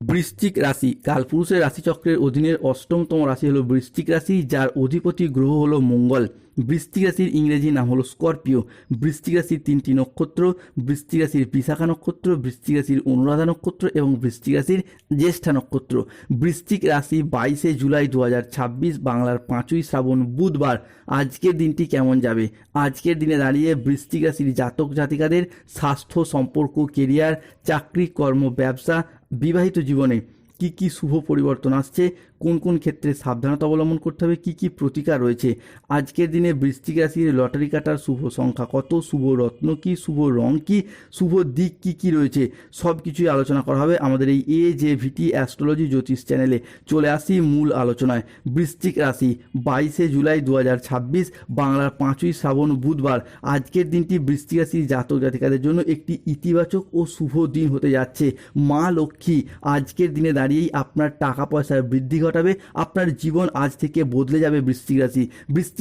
বৃশ্চিক রাশি কালপুরুষের রাশিচক্রের অধীনের অষ্টমতম রাশি হলো বৃশ্চিক রাশি, যার অধিপতি গ্রহ হলো মঙ্গল। বৃশ্চিক রাশির ইংরেজি নাম হলো স্করপিও। বৃশ্চিক রাশির তিনটি নক্ষত্র: বৃশ্চিক রাশির বিশাখা নক্ষত্র, বৃশ্চিক রাশির অনুরাধা নক্ষত্র এবং বৃশ্চিক রাশির জ্যেষ্ঠা নক্ষত্র। বৃশ্চিক রাশি 22শে জুলাই 2026, বাংলার 5ই শ্রাবণ, বুধবার। আজকের দিনটি কেমন যাবে? আজকের দিনে দাঁড়িয়ে বৃশ্চিক রাশির জাতক জাতিকাদের স্বাস্থ্য, সম্পর্ক, কেরিয়ার, চাকরি, কর্ম, ব্যবসা, বিবাহিত জীবনে কি কি শুভ পরিবর্তন আসছে, কোন কোন ক্ষেত্রে সাবধানতা অবলম্বন করতে হবে, কি কি প্রতিকার রয়েছে। আজকের দিনে বৃশ্চিক রাশির লটারি কাটার শুভ সংখ্যা কত, শুভ রত্ন কি, শুভ রং কি, শুভ দিক কি কি রয়েছে, সব কিছুই আলোচনা করা হবে আমাদের এই AJVT অ্যাস্ট্রোলজি জ্যোতিষ চ্যানেলে। চলে আসি মূল আলোচনায়। বৃশ্চিক রাশি 22শে জুলাই 2026, বাংলার 5ই শ্রাবণ, বুধবার। আজকের দিনটি বৃশ্চিক রাশির জাতক জাতিকাদের জন্য একটি ইতিবাচক ও শুভ দিন হতে যাচ্ছে। মা লক্ষ্মী আজকের দিনে দাঁড়িয়েই আপনার টাকা পয়সার বৃদ্ধি ঘটাবে। আপনার জীবন আজ থেকে বদলে যাবে। বৃশ্চিক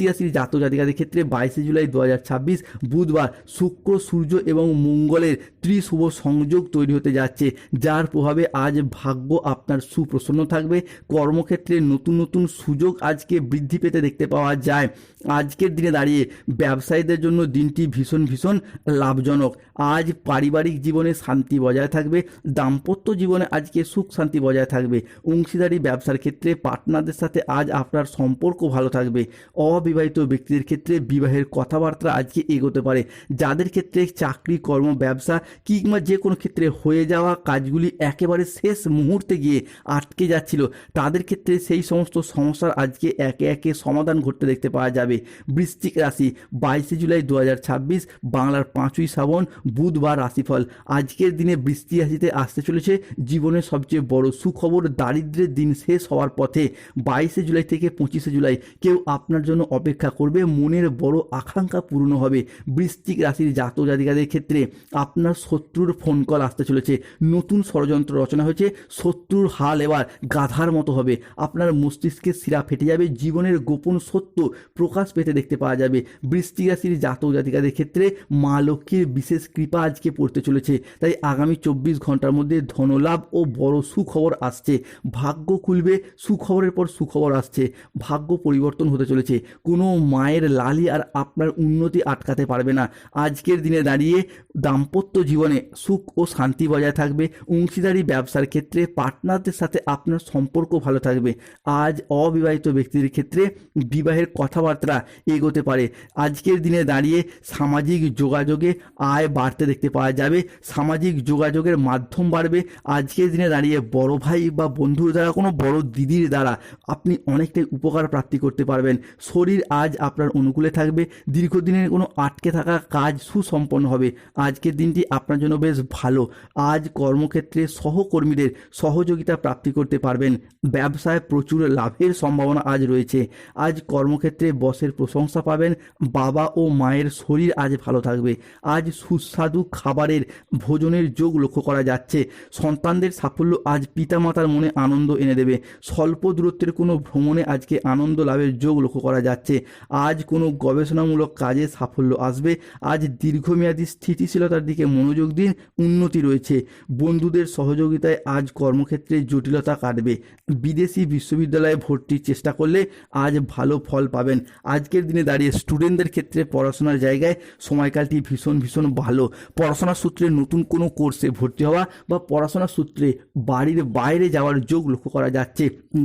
রাশি জাতক জাতিকাদের ক্ষেত্রে 22শে জুলাই 2026, বুধবার, শুক্র, সূর্য এবং মঙ্গলের ত্রিশুভ সংযোগ তৈরি হতে যাচ্ছে, যার প্রভাবে আজ ভাগ্য আপনার সুপ্রসন্ন থাকবে। কর্মক্ষেত্রে নতুন নতুন সুযোগ আজকে বৃদ্ধি পেতে দেখতে পাওয়া যায়। আজকের দিনে দাঁড়িয়ে ব্যবসায়ীদের জন্য দিনটি ভীষণ ভীষণ লাভজনক। আজ পারিবারিক জীবনে শান্তি বজায় থাকবে। দাম্পত্য জীবনে আজকে সুখ শান্তি বজায় থাকবে। অংশীদারি ব্যবসার ক্ষেত্রে পার্টনারদের সাথে আজ আপনার সম্পর্ক ভালো থাকবে। অবিবাহিত ব্যক্তিদের ক্ষেত্রে বিবাহের কথাবার্তা আজকে এগোতে পারে। যাদের ক্ষেত্রে চাকরি, কর্ম, ব্যবসা কিংবা যে কোনো ক্ষেত্রে হয়ে যাওয়া কাজগুলি একেবারে শেষ মুহূর্তে গিয়ে আটকে যাচ্ছিল, তাদের ক্ষেত্রে সেই সমস্ত সমস্যার আজকে একে একে সমাধান ঘটতে দেখতে পাওয়া যাবে। বৃশ্চিক রাশি 22শে জুলাই 2026, বাংলার 5ই শ্রাবণ, বুধবার। রাশিফল: আজকের দিনে বৃশ্চিক রাশিতে আসতে চলেছে জীবনের সবচেয়ে বড় সুখবর। দারিদ্র্যের দিন শেষ হওয়ার পথে। 22শে জুলাই থেকে 25শে জুলাই কেউ আপনার জন্য অপেক্ষা করবে। মনের বড় আকাঙ্ক্ষা পূর্ণ হবে। বৃশ্চিক রাশির জাতক জাতিকাদের ক্ষেত্রে আপনার শত্রুর ফোন কল আসতে চলেছে। নতুন ষড়যন্ত্র রচনা হয়েছে। শত্রুর হাল এবার গাধার মতো হবে। আপনার মস্তিষ্কের শিরা ফেটে যাবে। জীবনের গোপন সত্য প্রকাশ পেতে দেখতে পাওয়া যাবে। বৃশ্চিক রাশির জাতক জাতিকাদের ক্ষেত্রে মা লক্ষ্মীর বিশেষ কৃপা আজকে পড়তে চলেছে। তাই আগামী 24 ঘন্টার মধ্যে ধনলাভ ও বড় সুখবর আসছে। ভাগ্য খুলবে। সুখবরের পর সুখবর আসছে। ভাগ্য পরিবর্তন হতে চলেছে। কোনো মায়ের লালি আর আপনার উন্নতি আটকাতে পারবে না। আজকের দিনে দাঁড়িয়ে দাম্পত্য জীবনে সুখ ও শান্তি বজায় থাকবে। অংশীদারি ব্যবসার ক্ষেত্রে পার্টনারদের সাথে আপনার সম্পর্ক ভালো থাকবে। আজ অবিবাহিত ব্যক্তিদের ক্ষেত্রে বিবাহের কথাবার্তা এগোতে পারে। আজকের দিনে দাঁড়িয়ে সামাজিক যোগাযোগে আয় বাড়তে দেখতে পাওয়া যাবে। সামাজিক যোগাযোগের মাধ্যম বাড়বে। আজকের দিনে দাঁড়িয়ে বড় ভাই বা বন্ধুর দ্বারা, কোনো বড় দিদির দ্বারা আপনি অনেকটাই উপকার প্রাপ্তি করতে পারবেন। শরীর আজ আপনার অনুকূলে থাকবে। দীর্ঘদিনের কোনো আটকে থাকা কাজ সুসম্পন্ন হবে। আজকের দিনটি আপনার জন্য বেশ ভালো। আজ কর্মক্ষেত্রে সহকর্মীদের সহযোগিতা প্রাপ্তি করতে পারবেন। ব্যবসায় প্রচুর লাভের সম্ভাবনা আজ রয়েছে। আজ কর্মক্ষেত্রে বসের প্রশংসা পাবেন। বাবা ও মায়ের শরীর আজ ভালো থাকবে। আজ সুস্বাদু খাবারের ভোজনের যোগ লক্ষ্য করা যাচ্ছে। সন্তানদের সাফল্য আজ পিতামাতার মনে আনন্দ এনে দেবে। স্বল্প দূরত্বের কোনো ভ্রমণে আজকে আনন্দ লাভের যোগ লক্ষ্য করা যাচ্ছে। আজ কোনো গবেষণামূলক কাজে সাফল্য আসবে। আজ দীর্ঘমেয়াদী স্থিতিশীলতার দিকে মনোযোগ দিন। উন্নতি রয়েছে। বন্ধুদের সহযোগিতায় আজ কর্মক্ষেত্রে জটিলতা কাটবে। বিদেশি বিশ্ববিদ্যালয়ে ভর্তির চেষ্টা করলে আজ ভালো ফল পাবেন। আজকের দিনে দাঁড়িয়ে স্টুডেন্টদের ক্ষেত্রে পড়াশোনার জায়গায় সময়কালটি ভীষণ ভীষণ ভালো। পড়াশোনার সূত্রে নতুন কোনো কোর্সে ভর্তি হওয়া বা পড়াশোনার সূত্রে বাড়ির বাইরে যাওয়ার যোগ লক্ষ্য করা যাচ্ছে।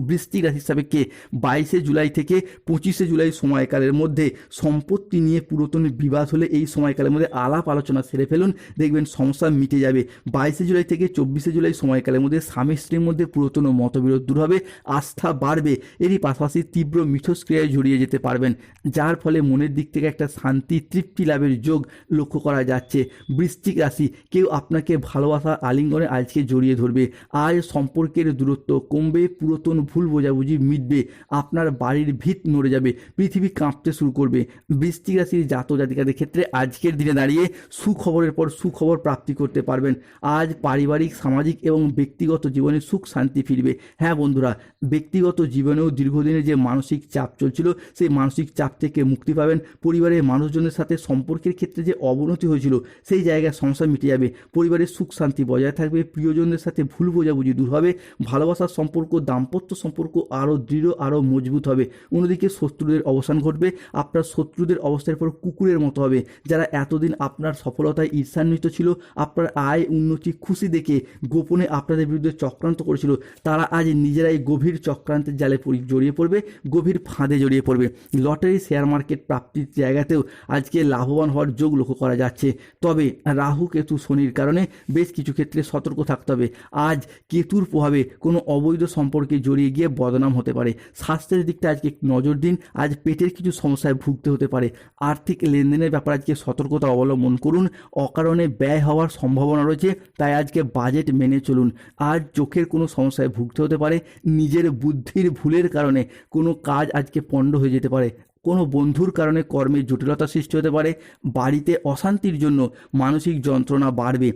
বৃশ্চিক রাশির সাপেক্ষে 22শে জুলাই থেকে 25শে জুলাই সময়কালের মধ্যে সম্পত্তি নিয়ে পুরাতন বিবাদ হলে এই সময়কালের মধ্যে আলাপ আলোচনা সেরে ফেলুন, দেখবেন সমস্যা মিটে যাবে। 22শে জুলাই থেকে 24শে জুলাই সময়কালের মধ্যে স্বামী স্ত্রীর মধ্যে পুরাতন মতবিরোধ দূর হবে। আস্থা বাড়বে। এরই পাশাপাশি তীব্র মিথস্ক্রিয়ায় জড়িয়ে যেতে পারবেন, যার ফলে মনের দিক থেকে একটা শান্তি, তৃপ্তি লাভের যোগ লক্ষ্য করা যাচ্ছে। বৃশ্চিক রাশি কেউ আপনাকে ভালোবাসা আলিঙ্গনে আজকে জড়িয়ে ধরবে। আজ সম্পর্কের দূরত্ব কমবে। পুরাতন ভুল বোঝাবুঝি মিটবে। আপনার বাড়ির ভিত নড়ে যাবে। পৃথিবী কাঁপতে শুরু করবে। বৃশ্চিক রাশির জাতক জাতিকাদের ক্ষেত্রে আজকের দিনে দাঁড়িয়ে সুখবরের পর সুখবর প্রাপ্তি করতে পারবেন। আজ পারিবারিক, সামাজিক এবং ব্যক্তিগত জীবনে সুখ শান্তি ফিরবে। হ্যাঁ বন্ধুরা, ব্যক্তিগত জীবনেও দীর্ঘদিনের যে মানসিক চাপ চলছিল, সেই মানসিক চাপ থেকে মুক্তি পাবেন। পরিবারের মানুষজনের সাথে সম্পর্কের ক্ষেত্রে যে অবনতি হয়েছিল, সেই জায়গায় সমস্যা মিটে যাবে। পরিবারের সুখ শান্তি বজায় থাকবে। প্রিয়জনদের সাথে ভুল বোঝাবুঝি দূর হবে, ভালোবাসার সম্পর্ক, দাম্পত্য সম্পর্ক আরও দৃঢ়, আরও মজবুত হবে। অন্যদিকে শত্রুদের অবসান ঘটবে, আপনার শত্রুদের অবস্থার পর কুকুরের মতো হবে। যারা এতদিন আপনার সফলতায় ঈর্ষান্বিত ছিল, আপনার আয় উন্নতি খুশি দেখে গোপনে আপনাদের বিরুদ্ধে চক্রান্ত করেছিল, তারা আজ নিজেরাই গভীর চক্রান্তের জালে জড়িয়ে পড়বে, গভীর ফাঁদে জড়িয়ে পড়বে। লটারি, শেয়ার মার্কেট প্রাপ্তির জায়গাতেও আজকে লাভবান হওয়ার যোগ লক্ষ্য করা যাচ্ছে। তবে রাহু, কেতু, শনির কারণে বেশ কিছু ক্ষেত্রে সতর্ক থাকতে হবে। আজ কেতুর প্রভাবে কোনো অবৈধ সম্পর্কে জড়িয়ে গিয়ে বদনাম হতে পারে। স্বাস্থ্যের দিকটা আজকে নজর দিন, আজ পেটের কিছু সমস্যায় ভুগতে হতে পারে। আর্থিক লেনদেনের ব্যাপারে আজকে সতর্কতা অবলম্বন করুন, অকারণে ব্যয় হওয়ার সম্ভাবনা রয়েছে, তাই আজকে বাজেট মেনে চলুন। আজ চোখের কোনো সমস্যায় ভুগতে হতে পারে, নিজের বুদ্ধির ভুলের কারণে কোনো কাজ আজকে পণ্ড হয়ে যেতে পারে। কোনো বন্ধুর কারণে কর্মে জটিলতা সৃষ্টি হতে পারে, বাড়িতে অশান্তির জন্য মানসিক যন্ত্রণা বাড়বে।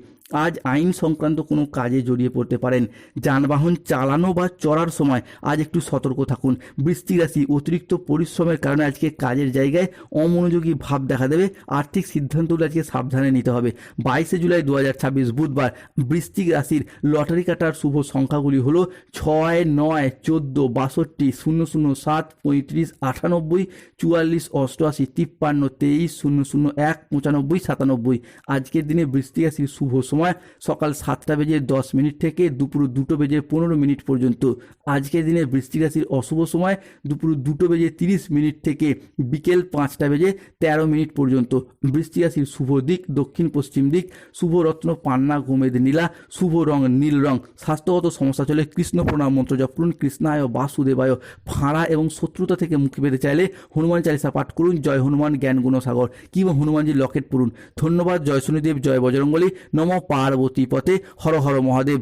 আজ আইন সংক্রান্ত কোনো কাজে জড়িয়ে পড়তে পারেন। যানবাহন চালানো বা চড়ার সময় আজ একটু সতর্ক থাকুন। বৃশ্চিক রাশি, অতিরিক্ত পরিশ্রমের কারণে আজকে কাজের জায়গায় অমনোযোগী ভাব দেখা দেবে। আর্থিক সিদ্ধান্তগুলো আজকে সাবধানে নিতে হবে। 22 জুলাই 2026 বুধবার, বৃশ্চিক রাশির লটারি কাটার শুভ সংখ্যাগুলি হলো 6, 9, 14, 62, 007, 35, 98, 44, 88, 53, 23, 001, 95, 97। আজকের দিনে বৃশ্চিক রাশির শুভ সময় সকাল 7:10 থেকে দুপুর 2:15 পর্যন্ত। আজকের দিনে বৃশ্চিক রাশির অশুভ সময় দুপুর 2:30 থেকে বিকেল 5:13 পর্যন্ত। বৃশ্চিক রাশির শুভ দিক দক্ষিণ পশ্চিম দিক, শুভ রত্ন পান্না গোমেদ নীলা, শুভ রং নীল রং। স্বাস্থ্যগত সমস্যা চলে কৃষ্ণ প্রণাম মন্ত্র জপ করুন। কৃষ্ণায় বাসুদেবায়। ফাঁড়া এবং শত্রুতা থেকে মুক্তি পেতে চাইলে হনুমান চালিসা পাঠ করুন। জয় হনুমান জ্ঞান গুণসাগর কিংবা হনুমানজির লকেট পড়ুন। ধন্যবাদ। জয় শনিদেব, জয় বজরঙ্গলী, নম পার্বতী পতে, হর হর মহাদেব।